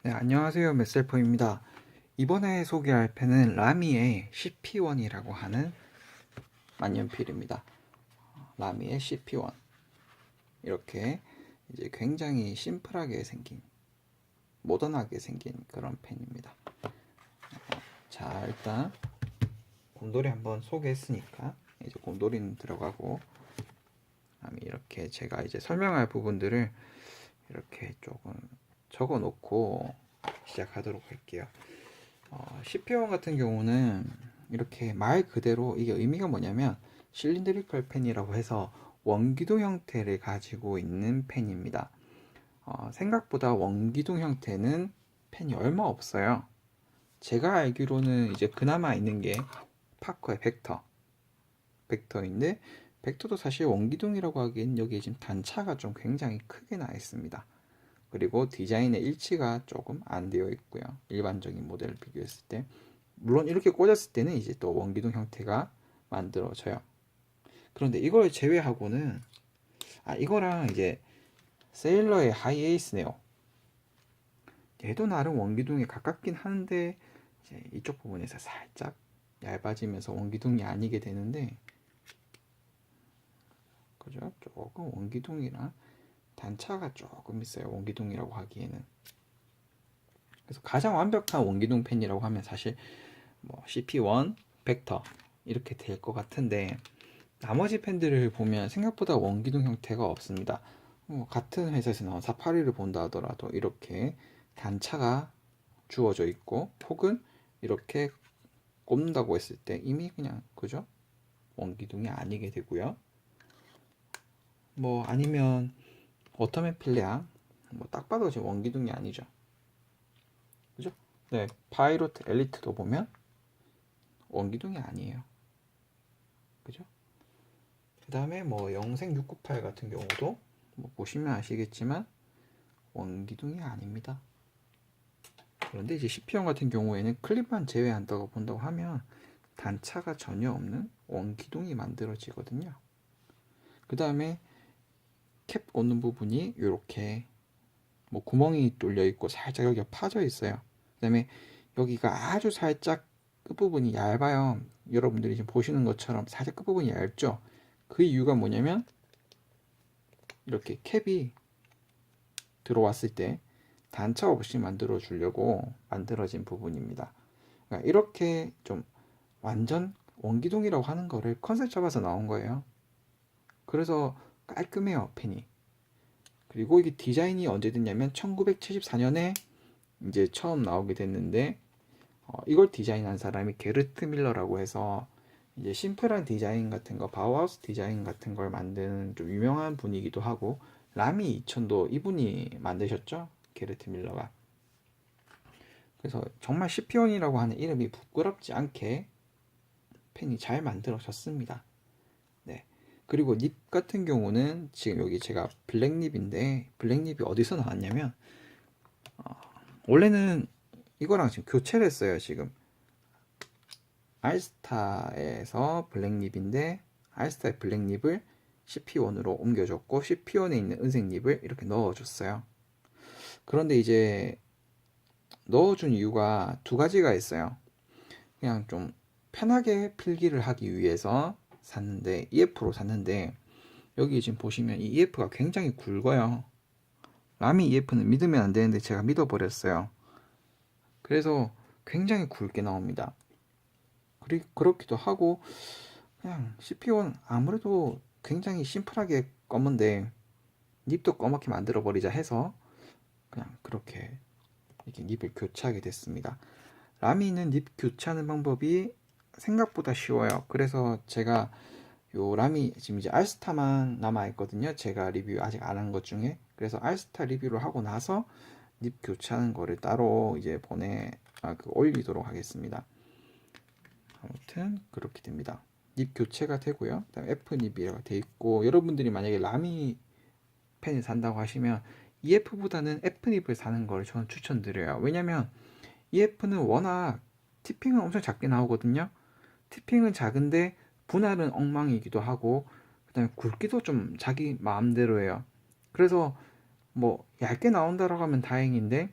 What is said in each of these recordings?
네, 안녕하세요. 메셀퍼입니다. 이번에 소개할 펜은 라미의 CP1이라고 하는 만년필입니다. 라미의 CP1. 이렇게 이제 굉장히 심플하게 생긴, 모던하게 생긴 그런 펜입니다. 자, 일단 곰돌이 한번 소개했으니까 이제 곰돌이는 들어가고, 라미 이렇게 제가 이제 설명할 부분들을 이렇게 조금 적어 놓고 시작하도록 할게요. CP1 같은 경우는 이렇게 말 그대로 이게 의미가 뭐냐면 실린드리컬 펜이라고 해서 원기둥 형태를 가지고 있는 펜입니다. 생각보다 원기둥 형태는 펜이 얼마 없어요. 제가 알기로는 이제 그나마 있는 게 파커의 벡터인데 벡터도 사실 원기둥이라고 하기엔 여기에 지금 단차가 좀 굉장히 크게 나 있습니다. 그리고 디자인의 일치가 조금 안 되어 있고요. 일반적인 모델을 비교했을 때. 물론 이렇게 꽂았을 때는 이제 또 원기둥 형태가 만들어져요. 그런데 이걸 제외하고는 이거랑 이제 세일러의 하이 에이스 네오 얘도 나름 원기둥에 가깝긴 한데 이제 이쪽 부분에서 살짝 얇아지면서 원기둥이 아니게 되는데 그죠? 조금 원기둥이랑 단차가 조금 있어요. 원기둥이라고 하기에는. 그래서 가장 완벽한 원기둥 펜이라고 하면 사실 뭐 CP1, 벡터 이렇게 될 것 같은데 나머지 펜들을 보면 생각보다 원기둥 형태가 없습니다. 같은 회사에서 나온 사파리를 본다 하더라도 이렇게 단차가 주어져 있고 혹은 이렇게 꼽는다고 했을 때 이미 그냥 그죠? 원기둥이 아니게 되고요. 뭐 아니면 워터맨 필레아 딱 봐도 지금 원기둥이 아니죠. 그죠? 네, 파이로트 엘리트도 보면 원기둥이 아니에요. 그죠? 그 다음에 뭐 영생 698 같은 경우도 뭐 보시면 아시겠지만 원기둥이 아닙니다. 그런데 이제 CP1 같은 경우에는 클립만 제외한다고 본다고 하면 단차가 전혀 없는 원기둥이 만들어지거든요. 그 다음에 캡 꽂는 부분이 이렇게 뭐 구멍이 뚫려 있고 살짝 여기가 파져 있어요. 그 다음에 여기가 아주 살짝 끝부분이 얇아요. 여러분들이 지금 보시는 것처럼 살짝 끝부분이 얇죠. 그 이유가 뭐냐면 이렇게 캡이 들어왔을 때 단차 없이 만들어 주려고 만들어진 부분입니다. 그러니까 이렇게 좀 완전 원기둥이라고 하는 거를 컨셉 잡아서 나온 거예요. 그래서 깔끔해요, 펜이. 그리고 이게 디자인이 언제 됐냐면 1974년에 이제 처음 나오게 됐는데 이걸 디자인한 사람이 게르트 밀러라고 해서 이제 심플한 디자인 같은 거, 바우하우스 디자인 같은 걸 만드는 좀 유명한 분이기도 하고 라미 2000도 이분이 만드셨죠? 게르트 밀러가. 그래서 정말 CP1이라고 하는 이름이 부끄럽지 않게 펜이 잘 만들어졌습니다. 네. 그리고 닙 같은 경우는 지금 여기 제가 블랙닙인데 블랙닙이 어디서 나왔냐면 원래는 이거랑 지금 교체를 했어요. 지금 알스타에서 블랙닙인데 알스타의 블랙닙을 CP1으로 옮겨줬고 CP1에 있는 은색닙을 이렇게 넣어줬어요. 그런데 이제 넣어준 이유가 두 가지가 있어요. 그냥 좀 편하게 필기를 하기 위해서 샀는데 EF로 샀는데 여기 지금 보시면 이 EF가 굉장히 굵어요. 라미 EF는 믿으면 안 되는데 제가 믿어버렸어요. 그래서 굉장히 굵게 나옵니다. 그렇기도 하고 그냥 CP1 아무래도 굉장히 심플하게 검은데 닙도 검게 만들어 버리자 해서 그냥 그렇게 이렇게 닙을 교체하게 됐습니다. 라미는 닙 교체하는 방법이 생각보다 쉬워요. 그래서 제가 요 라미 지금 이제 알스타만 남아 있거든요. 제가 리뷰 아직 안 한 것 중에. 그래서 알스타 리뷰를 하고 나서 닙 교체하는 거를 따로 이제 올리도록 하겠습니다. 아무튼 그렇게 됩니다. 닙 교체가 되고요. 그다음 F 닙이라고 돼 있고 여러분들이 만약에 라미 펜을 산다고 하시면 EF보다는 F 닙을 사는 걸 저는 추천드려요. 왜냐면 EF는 워낙 티핑은 엄청 작게 나오거든요. 티핑은 작은데 분할은 엉망이기도 하고 그다음에 굵기도 좀 자기 마음대로 해요. 그래서 뭐 얇게 나온다라고 하면 다행인데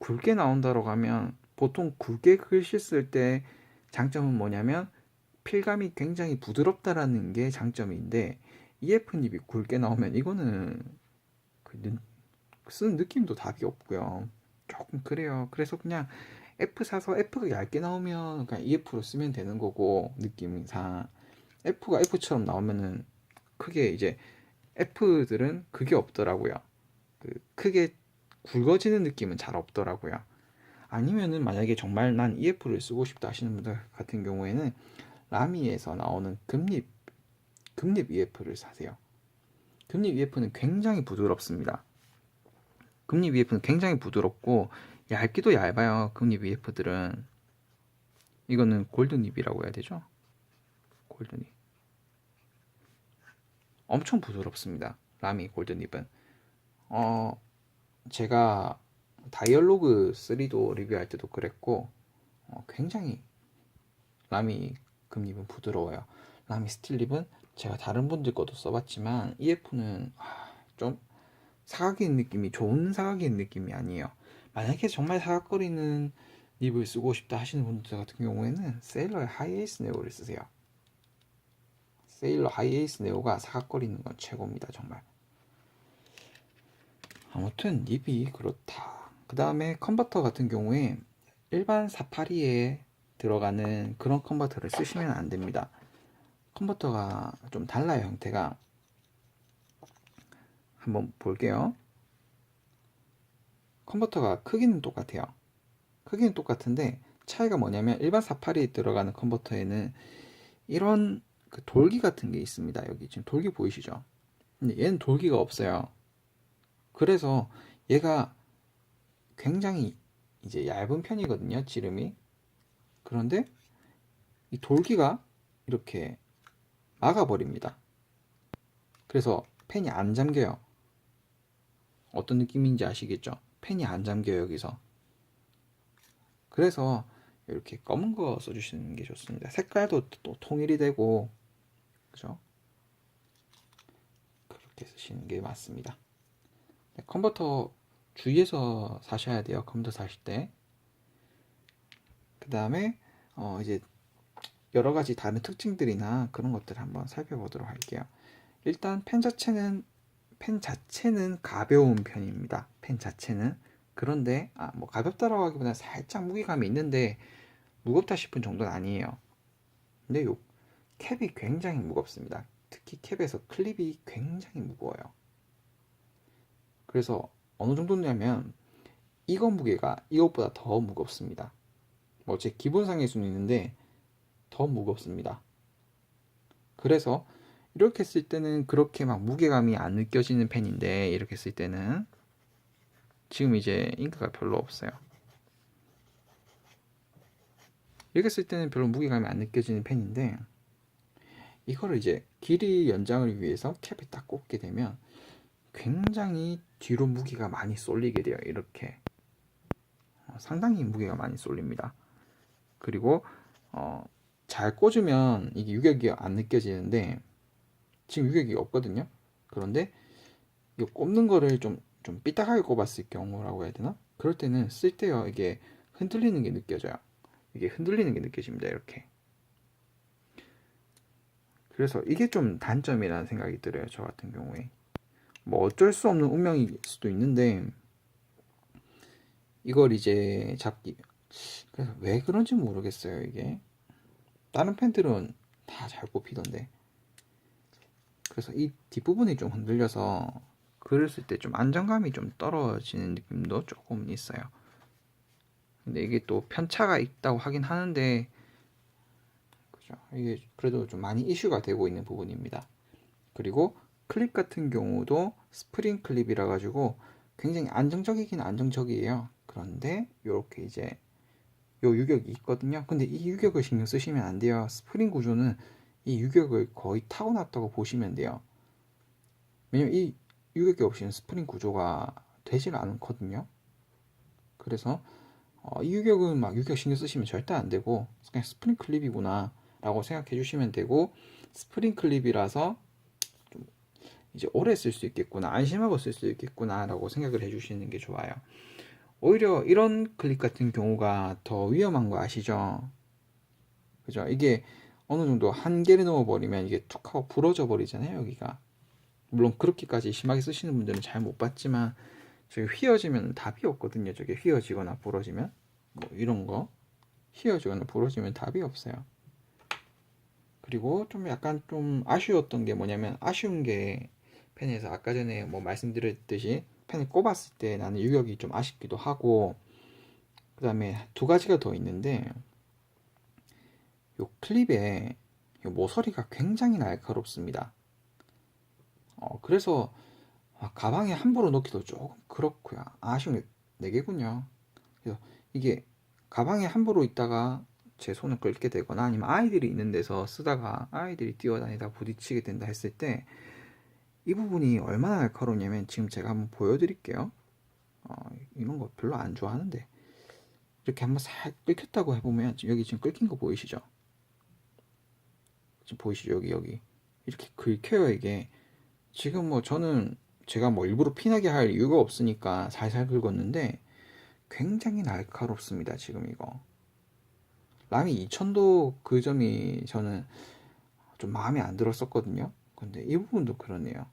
굵게 나온다고 하면 보통 굵게 글씨 쓸 때 장점은 뭐냐면 필감이 굉장히 부드럽다라는 게 장점인데 EF 닙이 굵게 나오면 이거는 쓰는 느낌도 답이 없고요. 조금 그래요. 그래서 그냥 F 사서 F가 얇게 나오면 그냥 EF로 쓰면 되는 거고 느낌상 F가 F처럼 나오면은 크게 이제 F들은 그게 없더라고요. 크게 굵어지는 느낌은 잘 없더라고요. 아니면은 만약에 정말 난 EF를 쓰고 싶다 하시는 분들 같은 경우에는 라미에서 나오는 금립 EF를 사세요. 금립 EF는 굉장히 부드럽습니다. 금립 EF는 굉장히 부드럽고 얇기도 얇아요. 금립 EF들은 이거는 골드닙이라고 해야 되죠? 골드닙 엄청 부드럽습니다. 라미 골드닙은 제가 다이얼로그 3도 리뷰할 때도 그랬고 굉장히 라미 금립은 부드러워요. 라미 스틸립은 제가 다른 분들 것도 써봤지만 EF는 좀 사각인 느낌이 좋은 사각인 느낌이 아니에요. 만약에 정말 사각거리는 립을 쓰고 싶다 하시는 분들 같은 경우에는 세일러의 하이에이스 네오를 쓰세요. 세일러 하이에이스 네오가 사각거리는 건 최고입니다. 정말. 아무튼 립이 그렇다. 그 다음에 컨버터 같은 경우에 일반 482에 들어가는 그런 컨버터를 쓰시면 안 됩니다. 컨버터가 좀 달라요. 형태가. 한번 볼게요. 컨버터가 크기는 똑같아요. 크기는 똑같은데 차이가 뭐냐면 일반 482에 들어가는 컨버터에는 이런 그 돌기 같은 게 있습니다. 여기 지금 돌기 보이시죠? 근데 얘는 돌기가 없어요. 그래서 얘가 굉장히 이제 얇은 편이거든요. 지름이. 그런데 이 돌기가 이렇게 막아버립니다. 그래서 펜이 안 잠겨요. 어떤 느낌인지 아시겠죠? 펜이 안 잠겨요, 여기서. 그래서 이렇게 검은 거 써주시는 게 좋습니다. 색깔도 또 통일이 되고, 그죠? 그렇게 쓰시는 게 맞습니다. 네, 컨버터 주의해서 사셔야 돼요. 컴퓨터 사실 때. 그 다음에 이제 여러 가지 다른 특징들이나 그런 것들을 한번 살펴보도록 할게요. 일단 펜 자체는 가벼운 편입니다. 펜 자체는. 그런데 뭐 가볍다라고 하기보다 살짝 무게감이 있는데 무겁다 싶은 정도는 아니에요. 근데 요 캡이 굉장히 무겁습니다. 특히 캡에서 클립이 굉장히 무거워요. 그래서 어느 정도냐면 이거 무게가 이것보다 더 무겁습니다. 뭐 제 기본상일 수는 있는데 더 무겁습니다. 그래서 이렇게 쓸 때는 그렇게 막 무게감이 안 느껴지는 펜인데 이렇게 쓸 때는 지금 이제 잉크가 별로 없어요. 이렇게 쓸 때는 별로 무게감이 안 느껴지는 펜인데 이거를 이제 길이 연장을 위해서 캡에 딱 꽂게 되면 굉장히 뒤로 무게가 많이 쏠리게 돼요. 이렇게 상당히 무게가 많이 쏠립니다. 그리고 잘 꽂으면 이게 유격이 안 느껴지는데 지금 유격이 없거든요. 그런데 이거 꼽는 거를 좀 삐딱하게 꼽았을 경우라고 해야 되나? 그럴 때는 쓸 때요 이게 흔들리는 게 느껴져요. 이게 흔들리는 게 느껴집니다. 이렇게. 그래서 이게 좀 단점이라는 생각이 들어요. 저 같은 경우에. 뭐 어쩔 수 없는 운명일 수도 있는데 이걸 이제 잡기 그래서 왜 그런지 모르겠어요. 이게 다른 펜들은 다 잘 꼽히던데 그래서 이 뒷부분이 좀 흔들려서 글을 쓸 때 좀 안정감이 좀 떨어지는 느낌도 조금 있어요. 근데 이게 또 편차가 있다고 하긴 하는데 그죠? 이게 그래도 좀 많이 이슈가 되고 있는 부분입니다. 그리고 클립 같은 경우도 스프링 클립이라 가지고 굉장히 안정적이긴 안정적이에요. 그런데 이렇게 이제 요 유격이 있거든요. 근데 이 유격을 신경 쓰시면 안 돼요. 스프링 구조는 이 유격을 거의 타고났다고 보시면 돼요. 왜냐면 이 유격이 없이는 스프링 구조가 되질 않거든요. 그래서 이 유격은 막 유격 신경 쓰시면 절대 안 되고 그냥 스프링 클립이구나 라고 생각해 주시면 되고 스프링 클립이라서 좀 이제 오래 쓸 수 있겠구나 안심하고 쓸 수 있겠구나 라고 생각을 해 주시는 게 좋아요. 오히려 이런 클립 같은 경우가 더 위험한 거 아시죠? 그죠? 이게 어느 정도 한계를 넘어버리면 이게 툭 하고 부러져 버리잖아요, 여기가. 물론 그렇게까지 심하게 쓰시는 분들은 잘 못 봤지만, 저기 휘어지면 답이 없거든요. 저게 휘어지거나 부러지면. 뭐 이런 거. 휘어지거나 부러지면 답이 없어요. 그리고 좀 약간 좀 아쉬웠던 게 뭐냐면, 아쉬운 게 펜에서 아까 전에 뭐 말씀드렸듯이 펜을 꼽았을 때 나는 유격이 좀 아쉽기도 하고, 그 다음에 두 가지가 더 있는데, 요 클립에 요 모서리가 굉장히 날카롭습니다. 그래서 가방에 함부로 넣기도 조금 그렇고요. 아쉬운 게 4개군요. 그래서 이게 가방에 함부로 있다가 제 손을 끌게 되거나 아니면 아이들이 있는 데서 쓰다가 아이들이 뛰어다니다 부딪히게 된다 했을 때 이 부분이 얼마나 날카롭냐면, 지금 제가 한번 보여드릴게요. 이런 거 별로 안 좋아하는데 이렇게 한번 살 긁혔다고 해보면, 여기 지금 긁힌 거 보이시죠? 지금 보이시죠? 여기 이렇게 긁혀요. 이게 지금 뭐 저는 제가 뭐 일부러 피나게 할 이유가 없으니까 살살 긁었는데 굉장히 날카롭습니다. 지금 이거 라미 2000도 그 점이 저는 좀 마음에 안 들었었거든요. 근데 이 부분도 그러네요.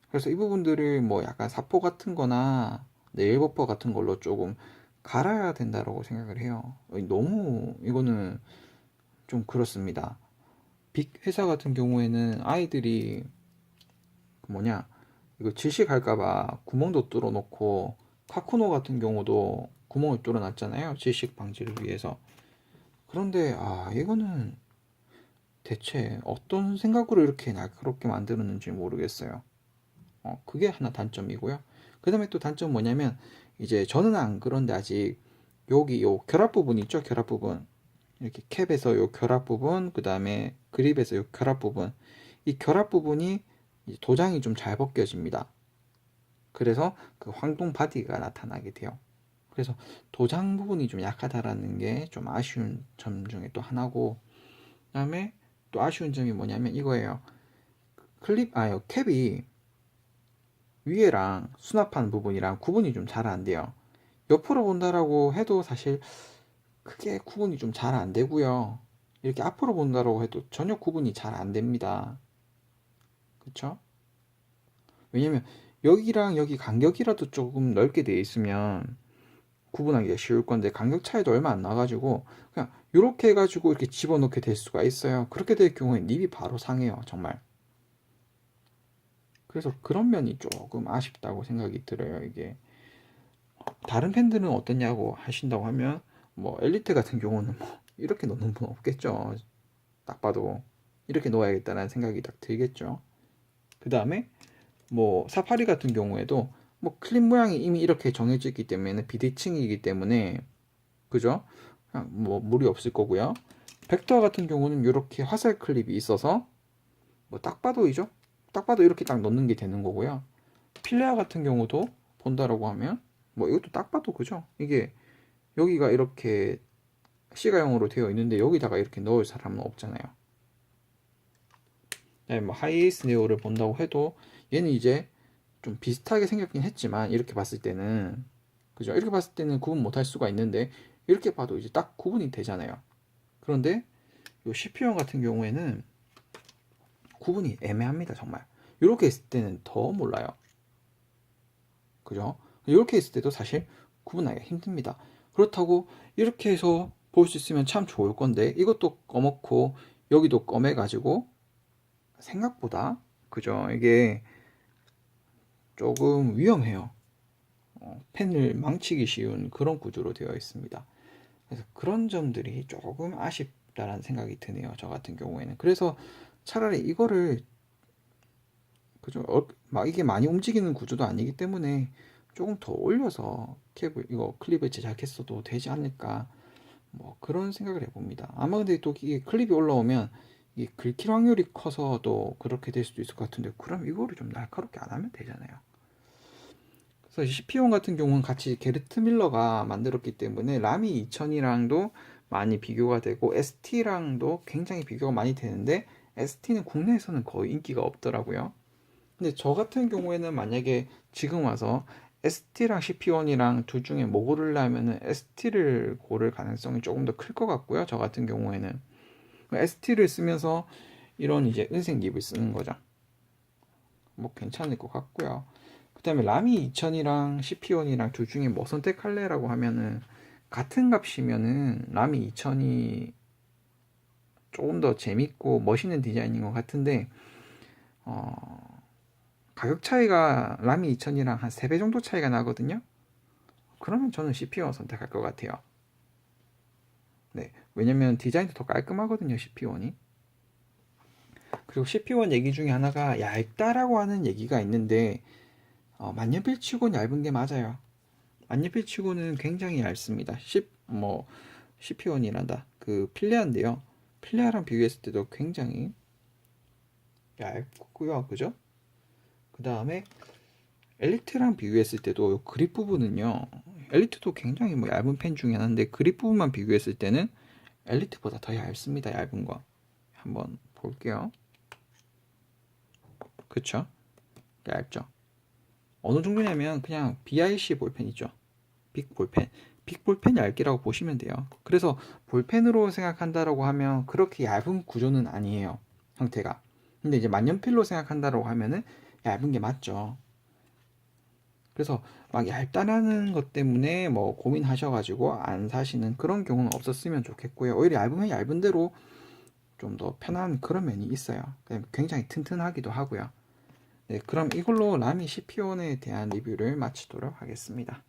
그래서 이 부분들을 뭐 약간 사포 같은 거나 네일 버퍼 같은 걸로 조금 갈아야 된다고 생각을 해요. 너무 이거는 좀 그렇습니다. 빅 회사 같은 경우에는 아이들이 그 뭐냐, 이거 질식할까봐 구멍도 뚫어 놓고, 카쿠노 같은 경우도 구멍을 뚫어 놨잖아요, 질식 방지를 위해서. 그런데 이거는 대체 어떤 생각으로 이렇게 날카롭게 만들었는지 모르겠어요. 그게 하나 단점이고요. 그 다음에 또 단점 뭐냐면, 이제 저는 안 그런데 아직 여기 요 결합 부분 있죠, 결합 부분. 이렇게 캡에서 요 결합 부분, 그 다음에 그립에서 요 결합 부분, 이 결합 부분이 도장이 좀 잘 벗겨집니다. 그래서 그 황동 바디가 나타나게 돼요. 그래서 도장 부분이 좀 약하다라는 게 좀 아쉬운 점 중에 또 하나고, 그 다음에 또 아쉬운 점이 뭐냐면 이거예요. 캡이 위에랑 수납하는 부분이랑 구분이 좀 잘 안 돼요. 옆으로 본다라고 해도 사실 크게 구분이 좀 잘 안 되고요. 이렇게 앞으로 본다라고 해도 전혀 구분이 잘 안 됩니다. 그쵸? 왜냐면 여기랑 여기 간격이라도 조금 넓게 돼 있으면 구분하기가 쉬울 건데, 간격 차이도 얼마 안 나가지고 그냥 이렇게 해가지고 이렇게 집어넣게 될 수가 있어요. 그렇게 될 경우에 닙이 바로 상해요, 정말. 그래서 그런 면이 조금 아쉽다고 생각이 들어요. 이게 다른 팬들은 어떠냐고 하신다고 하면, 뭐 엘리트 같은 경우는 뭐 이렇게 넣는 분 없겠죠. 딱 봐도 이렇게 넣어야겠다는 생각이 딱 들겠죠. 그 다음에 뭐 사파리 같은 경우에도 뭐 클립 모양이 이미 이렇게 정해져 있기 때문에 비대칭이기 때문에, 그죠? 그냥 뭐 무리 없을 거고요. 벡터 같은 경우는 이렇게 화살 클립이 있어서 뭐 딱 봐도이죠? 딱 봐도 이렇게 딱 넣는 게 되는 거고요. 필레아 같은 경우도 본다라고 하면 뭐 이것도 딱 봐도, 그죠? 이게 여기가 이렇게 C가형으로 되어 있는데 여기다가 이렇게 넣을 사람은 없잖아요. 네, 뭐 하이에이스 네오를 본다고 해도 얘는 이제 좀 비슷하게 생겼긴 했지만, 이렇게 봤을 때는, 그죠? 이렇게 봤을 때는 구분 못할 수가 있는데 이렇게 봐도 이제 딱 구분이 되잖아요. 그런데 요 CP용 같은 경우에는 구분이 애매합니다, 정말. 이렇게 했을 때는 더 몰라요. 그죠? 이렇게 했을 때도 사실 구분하기가 힘듭니다. 그렇다고 이렇게 해서 볼 수 있으면 참 좋을 건데, 이것도 검었고 여기도 검해가지고 생각보다, 그죠? 이게 조금 위험해요. 펜을 망치기 쉬운 그런 구조로 되어 있습니다. 그래서 그런 점들이 조금 아쉽다라는 생각이 드네요, 저 같은 경우에는. 그래서 차라리 이거를, 그죠? 막 이게 많이 움직이는 구조도 아니기 때문에 조금 더 올려서 캡을, 이거 클립을 제작했어도 되지 않을까, 뭐 그런 생각을 해봅니다. 아마 근데 또 이게 클립이 올라오면 이 긁힐 확률이 커서 또 그렇게 될 수도 있을 것 같은데, 그럼 이거를 좀 날카롭게 안 하면 되잖아요. 그래서 CP용 같은 경우는 같이 게르트 밀러가 만들었기 때문에 라미 2000이랑도 많이 비교가 되고 ST랑도 굉장히 비교가 많이 되는데, ST는 국내에서는 거의 인기가 없더라고요. 근데 저 같은 경우에는 만약에 지금 와서 ST랑 CP1이랑 둘 중에 뭐 고르려면은 ST를 고를 가능성이 조금 더 클 것 같고요. 저 같은 경우에는 ST를 쓰면서 이런 이제 은색 립을 쓰는 거죠. 뭐 괜찮을 것 같고요. 그 다음에 라미 2000이랑 CP1이랑 둘 중에 뭐 선택할래라고 하면은 같은 값이면은 라미 2000이 조금 더 재밌고 멋있는 디자인인 것 같은데 가격 차이가 라미 2000이랑 한 3배 정도 차이가 나거든요. 그러면 저는 CPU 선택할 것 같아요. 네, 왜냐면 디자인도 더 깔끔하거든요, CPU1이. 그리고 CPU1 얘기 중에 하나가 얇다라고 하는 얘기가 있는데 만년필 치고는 얇은 게 맞아요. 만년필 치고는 굉장히 얇습니다. CPU1이란다. 그 필레아인데요. 필레아랑 비교했을 때도 굉장히 얇고요, 그죠? 그 다음에 엘리트랑 비교했을 때도 요 그립 부분은요, 엘리트도 굉장히 뭐 얇은 펜 중에 하나인데 그립 부분만 비교했을 때는 엘리트보다 더 얇습니다. 얇은 거 한번 볼게요. 그쵸? 얇죠? 어느 정도냐면 그냥 BIC 볼펜 있죠. 빅 볼펜. 빅 볼펜 얇기라고 보시면 돼요. 그래서 볼펜으로 생각한다라고 하면 그렇게 얇은 구조는 아니에요. 형태가. 근데 이제 만년필로 생각한다라고 하면은 얇은 게 맞죠. 그래서 막 얇다라는 것 때문에 뭐 고민하셔가지고 안 사시는 그런 경우는 없었으면 좋겠고요. 오히려 얇으면 얇은 대로 좀 더 편한 그런 면이 있어요. 굉장히 튼튼하기도 하고요. 네, 그럼 이걸로 라미 CP1에 대한 리뷰를 마치도록 하겠습니다.